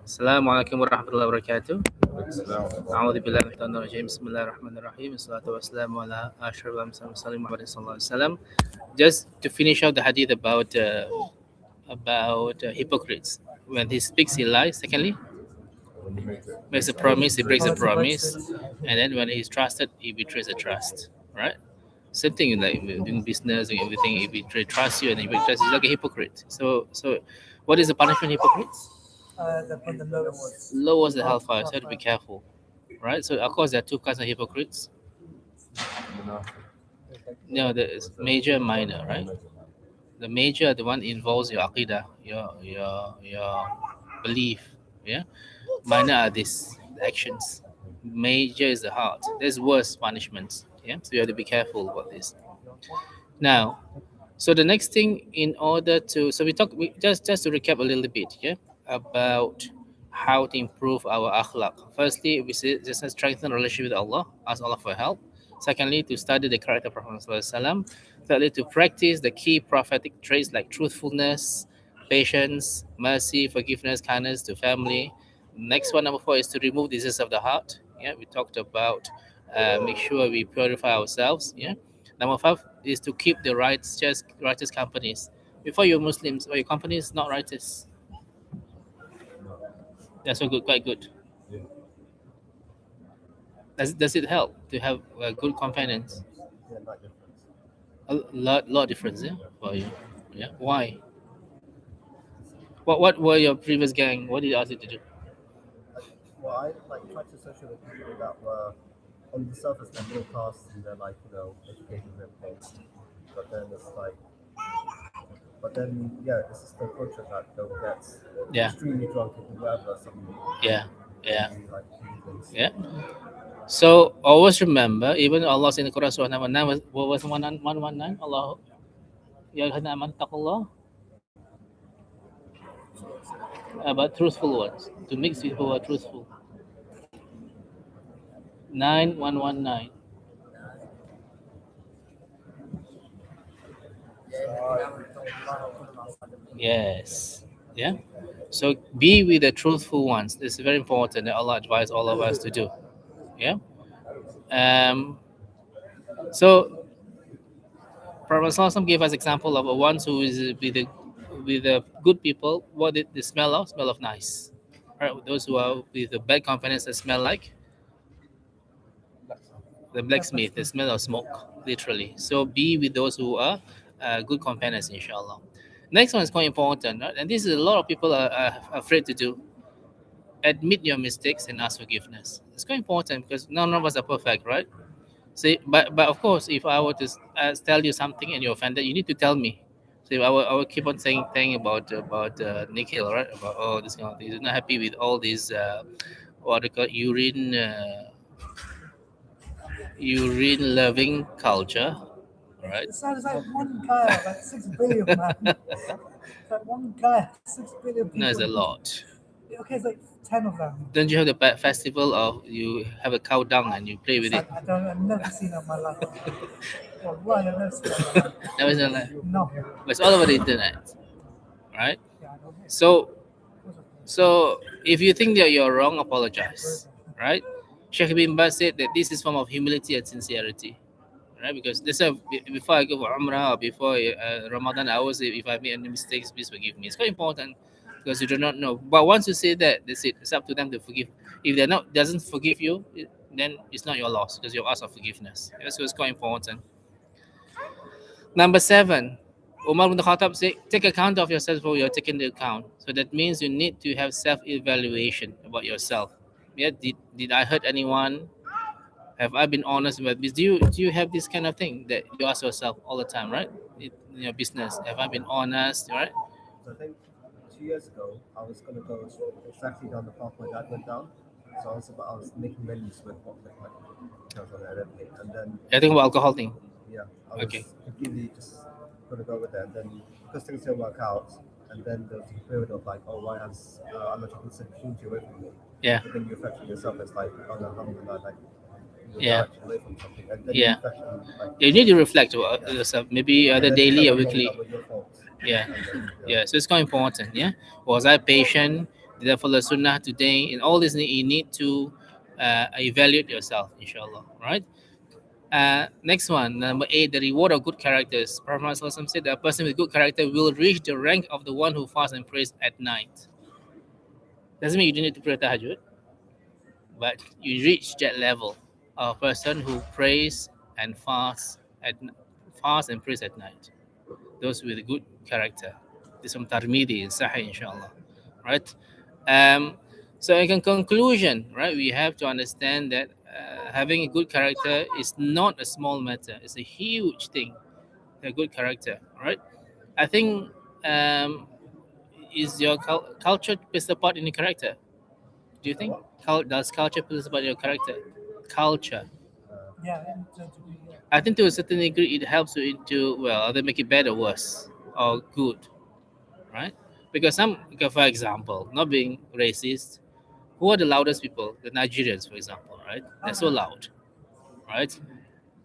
Assalamualaikum warahmatullahi wabarakatuh. Islam. A'udzu billahi minasyaitonir rajim. Bismillahirrahmanirrahim. Wassalatu wassalamu ala asyrafil anbiya'i Muhammad sallallahu alaihi wasallam. Just to finish out the hadith about hypocrites. When he speaks, he lies. Secondly, When you make it, makes a promise, he breaks a promise, and then when he's trusted, he betrays the trust. Right? Same thing like doing business and everything. If he trusts you and he betrays, he's like a hypocrite. So, what is the punishment of hypocrites? The lowest. Lowers the hellfire. So you have to be careful. Right? So of course there are two kinds of hypocrites. No, there is major and minor, right? The major, the one involves your aqidah, your belief. Yeah. Minor are these actions. Major is the heart. There's worse punishments. Yeah. So you have to be careful about this. Now, so the next thing, in order to, so we just to recap a little bit, yeah, about how to improve our akhlaq. Firstly, we say just to strengthen relationship with Allah, ask Allah for help. Secondly, to study the character of Prophet ﷺ. Thirdly, to practice the key prophetic traits like truthfulness, patience, mercy, forgiveness, kindness to family. Next one, number 4, is to remove diseases of the heart. Yeah, we talked about make sure we purify ourselves. Yeah. Number 5 is to keep the righteous companies. Before you're Muslims, or your company is not righteous. That's so good, quite good. yeah. Does it help to have good companions? Yeah, not different. A lot difference, yeah, for you. Yeah. Why? What were your previous gang? What did you ask you to do? Well, I tried to associate with people that were on the surface they're middle class and they're educated and everything. But then it's it's just the culture that they'll get Yeah. extremely drunk and whatever. Yeah. Like things. Yeah. So always remember, even Allah says in the Quran Surah number 9, what was 119? Allah, ya ayyuhallazina amanu taqullah. About truthful ones, to mix with people who are truthful. 9119. Yes. Yeah. So be with the truthful ones. This is very important that Allah advised all of us to do. Yeah. So Prophet ﷺ gave us example of a ones who is with the good people. What did they smell of? Smell of nice. Right. Those who are with the bad companions, that smell like the blacksmith. They smell of smoke, literally. So be with those who are good companions, inshallah. Next one is quite important, right? And this is a lot of people are afraid to do. Admit your mistakes and ask forgiveness. It's quite important because none of us are perfect, right? See, but of course, if I were to tell you something and you're offended, you need to tell me. So if I will keep on saying thing about Nikhil, right? About this kind of thing. He's not happy with all these what they call urine loving culture, right? It sounds like one guy, like 6 billion, man. It's like one guy, 6 billion people. No, it's a lot. Okay, it's like 10 of them. Don't you have the festival of you have a cow dung and you play with it? I've never seen that in my life. Why? I've never seen that in my life. Never seen that. No. But it's all over the internet, right? Yeah, I don't know. So if you think that you're wrong, apologize, right? Sheikh bin Baz said that this is form of humility and sincerity, right? Because this before I go for Umrah or before Ramadan, I always say, if I make any mistakes, please forgive me. It's quite important because you do not know. But once you say that, that's it. It's up to them to forgive. If they're not doesn't forgive you, then it's not your loss because you ask for forgiveness. So it's quite important. Number 7, Umar bin Khattab said, take account of yourself before you're taking the account. So that means you need to have self-evaluation about yourself. Yeah, did I hurt anyone? Have I been honest about this? Do you have this kind of thing that you ask yourself all the time, right? In your business, have I been honest, right? So I think 2 years ago, I was going to go exactly down the path my dad went down. So I was making menus with what like and everything. And then I think about alcohol thing. yeah, I was completely just going to go with it. And then because things didn't work out, and then there was a period of like, oh, why has Allah taken this opportunity away from me? Yeah. But then you affect yourself. It's like, oh, alhamdulillah, like Yeah. away from something. And then Yeah. you affect, like, You need to reflect about yourself, maybe either and then daily or you weekly. that was your fault. Yeah. And then, Yeah, so it's quite important. Yeah, was I patient? Did I follow Sunnah today? And all this you need to evaluate yourself, inshallah. Right. Next one, number 8, the reward of good characters. Prophet Muhammad SAW said that a person with good character will reach the rank of the one who fasts and prays at night. Doesn't mean you don't need to pray tahajjud, but you reach that level of a person who prays and fasts and prays at night. Those with a good character. This from Tarmidi in Sahih, inshallah. Right? Um, so, in conclusion, right, we have to understand that having a good character is not a small matter. It's a huge thing. A good character, right? I think is your culture plays a part in your character? Do you think does culture plays a part in your character? Culture. Yeah, in to degree, yeah. I think to a certain degree it helps you into well, either make it better, worse, or good, right? Because for example, not being racist, who are the loudest people? The Nigerians, for example, right? They're so loud, right?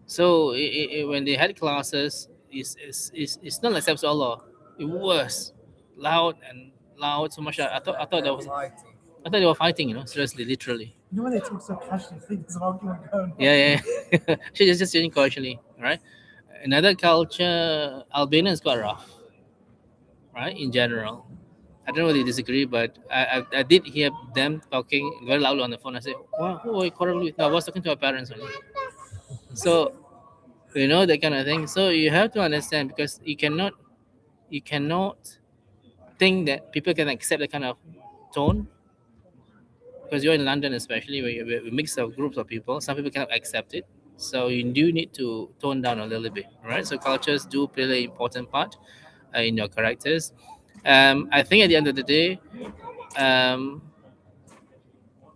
So when they had classes, it's not like Allah. It was loud and loud so much. I thought that was Fighting. I thought they were fighting. Seriously, literally. You know when they talk so casually, you think there's an argument going on. Yeah, yeah. She's just saying casually, right? Another culture, Albania is quite rough, right? In general, I don't really disagree, but I did hear them talking very loudly on the phone. I said, "Wow, who are you quarreling with?" No, I was talking to my parents only. So that kind of thing. So you have to understand because you cannot think that people can accept that kind of tone because you're in London, especially where you a mix of groups of people. Some people cannot accept it. So you do need to tone down a little bit, right? So cultures do play an important part in your characters. I think at the end of the day, um,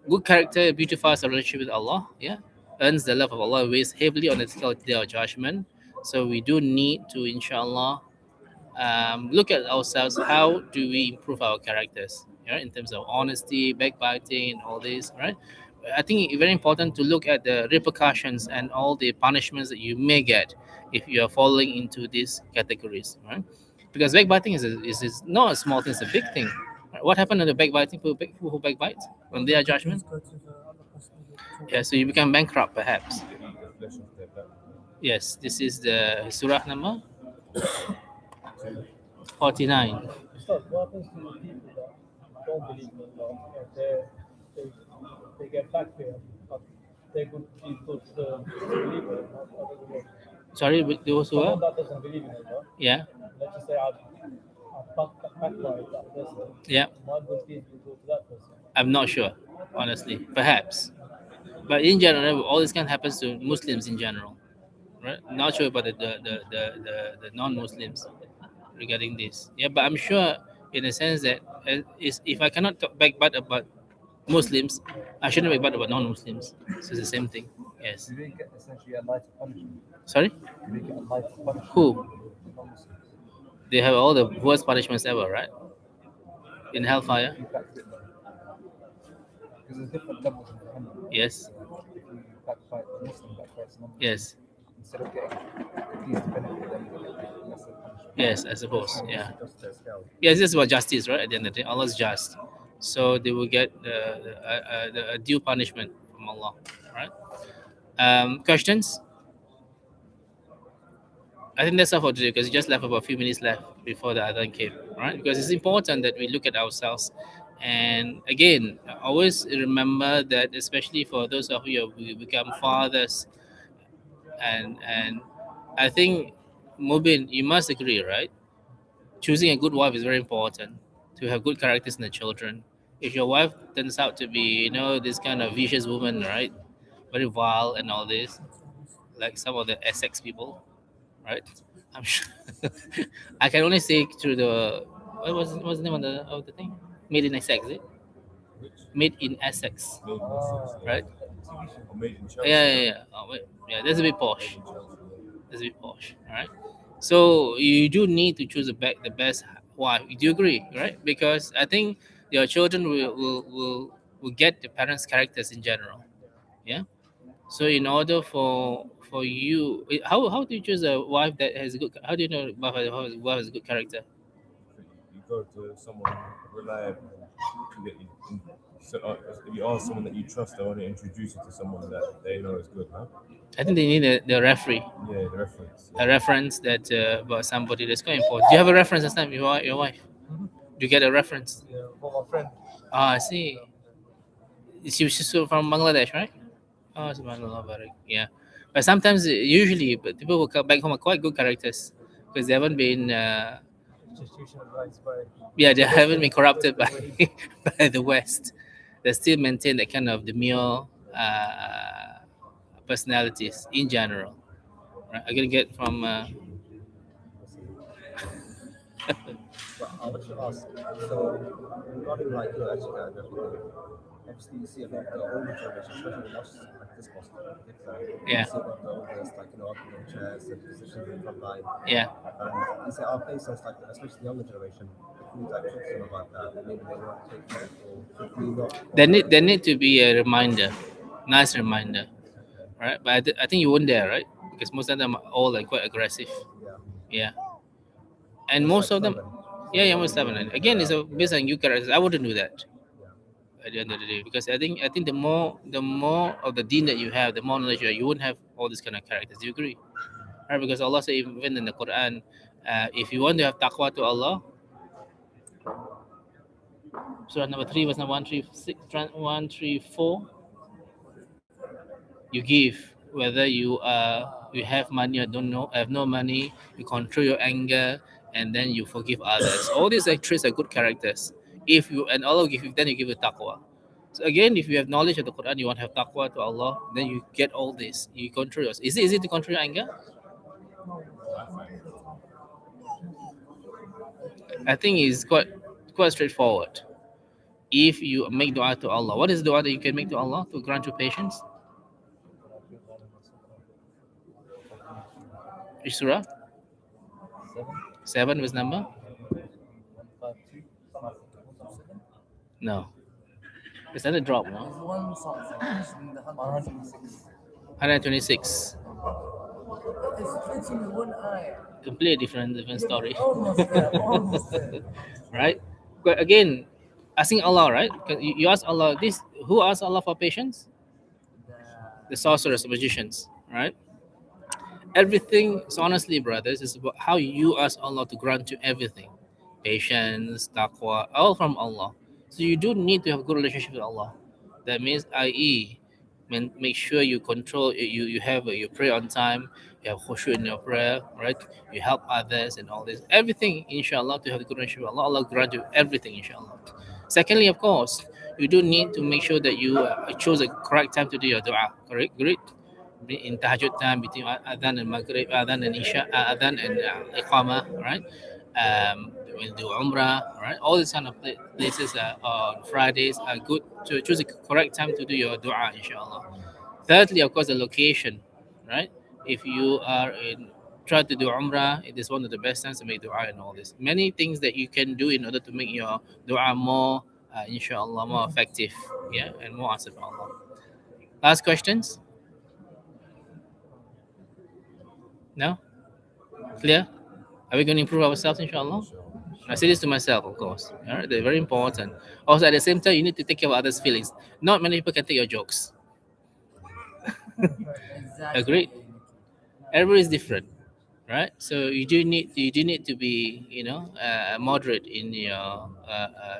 good character beautifies our relationship with Allah. Yeah, earns the love of Allah, weighs heavily on the scale of the day of judgment. So we do need to, inshallah, look at ourselves. How do we improve our characters? In terms of honesty, backbiting, and all this, right? I think it's very important to look at the repercussions and all the punishments that you may get if you are falling into these categories, right? Because backbiting is not a small thing; it's a big thing. Right? What happened to the backbiting people who backbite on their judgment? Go to the other person who talk. Yeah, so you become bankrupt, perhaps. Yes, this is the surah number 49. Ustaz, what happens to the people that don't believe in Allah and they get back here, but they're good people to believe in Allah? How does it work? Sorry, those who Someone are? that doesn't believe in Allah, Yeah, let's just say I've backfired that person, yeah. my good deeds will go to that person. I'm not sure, honestly. Perhaps. But in general, all this kind of happens to Muslims in general, right? Not sure about the non-Muslims regarding this. Yeah, but I'm sure in the sense that if I cannot talk backbite about Muslims, I shouldn't backbite about non-Muslims. So it's the same thing. Yes. Do they get essentially a lighter punishment? Sorry? Do they get a lighter punishment? Who? Non-Muslims. They have all the worst punishments ever, right? In hellfire. You backbite them. Because there's different levels of Jahannam. Yes. If you backbite a Muslim, backbite a non-Muslim, Yes. instead of getting these benefit, then you get lesser punishment. Yes, I suppose. Yeah. Just their scale. Yes, this is about justice, right? At the end of the day, Allah is just, so they will get the due punishment from Allah, right? Questions? I think that's all for today because we just left about a few minutes left before the adhan came, right? Because it's important that we look at ourselves, and again, always remember that, especially for those of you who become fathers, and I think Mubin, you must agree, right? Choosing a good wife is very important to have good characters in the children. If your wife turns out to be, this kind of vicious woman, right? Very vile and all this, like some of the Essex people, right? I'm sure. I can only say through the what's the name of the thing? Made in Essex, is it? Made in Essex, right? Yeah. Oh, wait. Yeah, that's a bit posh. That's a bit posh, all right? So you do need to choose the best wife. Do you agree, right? Because I think your children will get the parents' characters in general. Yeah. So in order for you, how do you choose a wife that has a good? How do you know wife has a good character? go to someone reliable to get you. So, if you ask someone that you trust, they want to introduce you to someone that they know is good, huh? I think they need the referee, Yeah, the reference. a reference that about somebody that's quite important. Do you have a reference this time? Your wife? Do you get a reference? Yeah, for my friend. Ah, I see. She's from Bangladesh, right? Oh, subhanallah, barak. Yeah. But sometimes, usually, but people will come back home are quite good characters because they haven't been, Institutional rights by yeah, they haven't been corrupted by by the West. They still maintain that kind of demure personalities in general. Right? I'm gonna get from. But I want to ask, so regarding like etiquette and everything, obviously you see a lot of the older generation, especially the most like this mosque, Yeah. you see a lot of the oldest, like occupying chairs and positions in front line. Yeah. And you see our places, like especially the younger generation, if we like talk to them about that, maybe they won't take it, or if we not. There need to be a reminder, nice reminder, right? But I think you weren't there, right? Because most of them are all like quite aggressive. Yeah. Yeah. And It's most like of them, stubborn. yeah, most of them. Again, it's based on you characters. I wouldn't do that Yeah. at the end of the day because I think the more of the deen that you have, the more knowledge you wouldn't have all these kind of characters. Do you agree? Right? Because Allah said even in the Quran, if you want to have taqwa to Allah, Surah number 3, verse number 136, 134, you give whether you have money or don't know have no money, you control your anger, and then you forgive others. All these traits are good characters. If you and Allah give you, then you give it taqwa. So again, if you have knowledge of the Quran, you want to have taqwa to Allah, then you get all this. You control yours. Is it easy to control your anger? I think it's quite straightforward. If you make dua to Allah, what is dua that you can make to Allah to grant you patience? Which surah? 7 was number? No. Is that a drop, no? 126. It's in one eye. Completely different story. Almost there, almost there. Right? But again, asking Allah, right? 'Cause you ask Allah this. Who asked Allah for patience? The sorcerers, the magicians, right? Everything. So honestly, brothers, is about how you ask Allah to grant you everything, patience, taqwa, all from Allah. So you do need to have a good relationship with Allah. That means, i.e., make sure you control you have you pray on time, you have khushu in your prayer, right? You help others and all this, everything, inshallah, to have a good relationship with Allah. Allah grant you everything, inshallah. Secondly, of course, you do need to make sure that you choose a correct time to do your dua. Correct, great. In tahajjud time between adhan and maghrib, adhan and isha, adhan and iqamah, right? We'll do umrah, right? All these kind of places on Fridays are good to choose a correct time to do your dua, inshallah. Thirdly, of course, the location, right? If you are in try to do umrah, it is one of the best times to make dua and all this. Many things that you can do in order to make your dua more, inshallah, more effective, yeah, and more answered by Allah. Last questions? No? Clear? Are we going to improve ourselves, inshallah? I say this to myself, of course. All right, they're very important. Also, at the same time, you need to take care of others' feelings. Not many people can take your jokes. Agreed. Everybody is different, right? So you do need to be moderate in your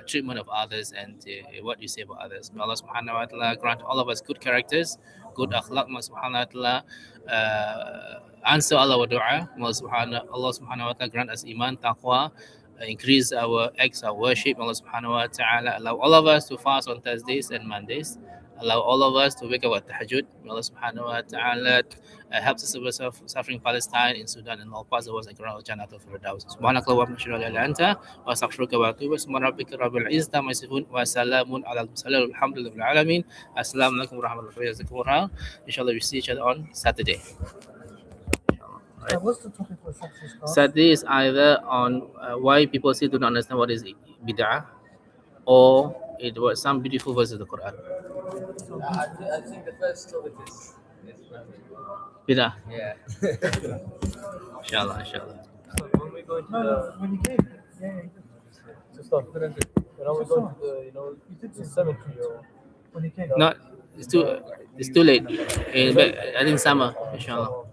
treatment of others and what you say about others. May Allah Subhanahu wa Taala grant all of us good characters, good akhlaq. May Allah Subhanahu wa Taala answer all our dua. May Allah Subhanahu wa Taala grant us iman, taqwa, increase our acts of worship. May Allah Subhanahu wa Taala allow all of us to fast on Thursdays and Mondays. Allow all of us to wake up at tahajjud. May Allah Subhanahu wa Taala helps us with suffering Palestine, in Sudan, and all parts of the world, and grant Jannatul Firdaus. Subhanakallah wa bihamdika la ilaha illa anta wa astaghfiruka wa atubu ilaik. Subhana rabbika rabbil izzati amma yasifun wa salamun alal mursalin walhamdulillahi rabbil alamin. Assalamu alaikum wa rahmatullahi wa barakatuh. Inshallah, we see each other on Saturday. What's the topic for Saturday's class? Saturday is either on why people still do not understand what is bid'ah, or it was some beautiful verses of the Quran. I think the first topic is Bid'ah. yeah. Inshallah. So when we go into No, the when you came. Yeah. to start. When are we going to the cemetery or? When he came. Not, it's too late. But I think summer, inshallah.